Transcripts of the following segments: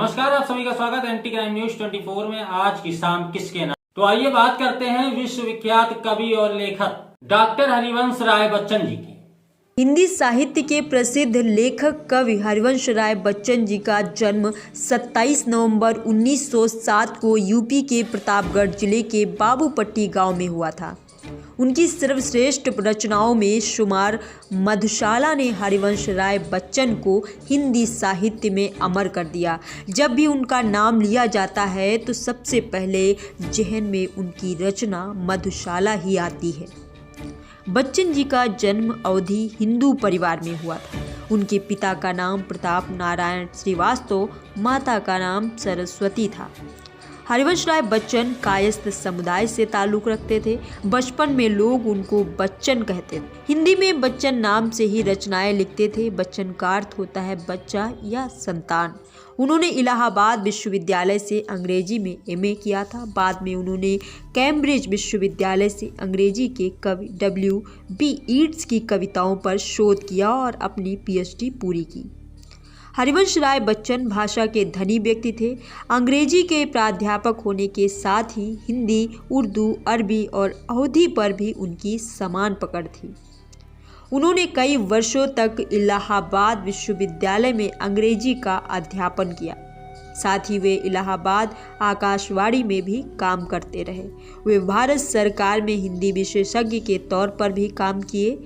नमस्कार, आप सभी का स्वागत है एंटी क्राइम न्यूज 24 में। आज की शाम किसके नाम। तो आइए बात करते हैं विश्वविख्यात कवि और लेखक डॉक्टर हरिवंश राय बच्चन जी की। हिंदी साहित्य के प्रसिद्ध लेखक कवि हरिवंश राय बच्चन जी का जन्म 27 नवंबर 1907 को यूपी के प्रतापगढ़ जिले के बाबूपट्टी गांव में हुआ था। उनकी सर्वश्रेष्ठ रचनाओं में शुमार मधुशाला ने हरिवंश राय बच्चन को हिंदी साहित्य में अमर कर दिया। जब भी उनका नाम लिया जाता है तो सबसे पहले जहन में उनकी रचना मधुशाला ही आती है। बच्चन जी का जन्म अवधी हिंदू परिवार में हुआ था। उनके पिता का नाम प्रताप नारायण श्रीवास्तव, माता का नाम सरस्वती था। हरिवंश राय बच्चन कायस्थ समुदाय से ताल्लुक़ रखते थे। बचपन में लोग उनको बच्चन कहते थे। हिंदी में बच्चन नाम से ही रचनाएं लिखते थे। बच्चन का अर्थ होता है बच्चा या संतान। उन्होंने इलाहाबाद विश्वविद्यालय से अंग्रेजी में एमए किया था। बाद में उन्होंने कैम्ब्रिज विश्वविद्यालय से अंग्रेजी के कवि W.B. ईट्स की कविताओं पर शोध किया और अपनी PhD पूरी की। हरिवंश राय बच्चन भाषा के धनी व्यक्ति थे। अंग्रेजी के प्राध्यापक होने के साथ ही हिंदी, उर्दू, अरबी और अवधी पर भी उनकी समान पकड़ थी। उन्होंने कई वर्षों तक इलाहाबाद विश्वविद्यालय में अंग्रेजी का अध्यापन किया। साथ ही वे इलाहाबाद आकाशवाणी में भी काम करते रहे। वे भारत सरकार में हिंदी विशेषज्ञ के तौर पर भी काम किए।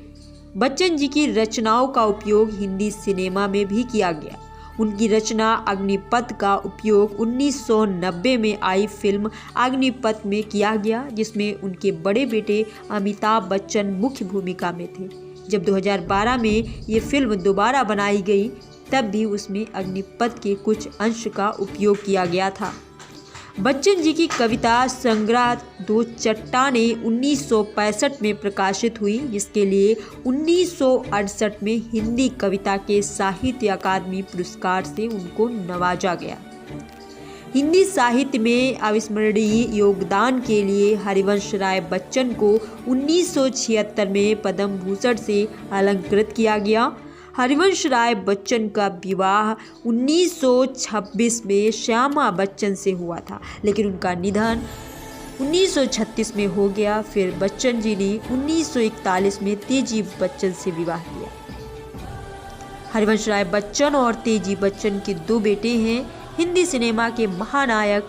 बच्चन जी की रचनाओं का उपयोग हिंदी सिनेमा में भी किया गया। उनकी रचना अग्निपथ का उपयोग 1990 में आई फिल्म अग्निपथ में किया गया, जिसमें उनके बड़े बेटे अमिताभ बच्चन मुख्य भूमिका में थे। जब 2012 में ये फिल्म दोबारा बनाई गई तब भी उसमें अग्निपथ के कुछ अंश का उपयोग किया गया था। बच्चन जी की कविता संग्रह दो चट्टानें 1965 में प्रकाशित हुई, जिसके लिए 1968 में हिंदी कविता के साहित्य अकादमी पुरस्कार से उनको नवाजा गया। हिंदी साहित्य में अविस्मरणीय योगदान के लिए हरिवंश राय बच्चन को 1976 में पद्म भूषण से अलंकृत किया गया। हरिवंश राय बच्चन का विवाह 1926 में श्यामा बच्चन से हुआ था, लेकिन उनका निधन 1936 में हो गया। फिर बच्चन जी ने 1941 में तेजी बच्चन से विवाह किया। हरिवंश राय बच्चन और तेजी बच्चन के दो बेटे हैं। हिंदी सिनेमा के महानायक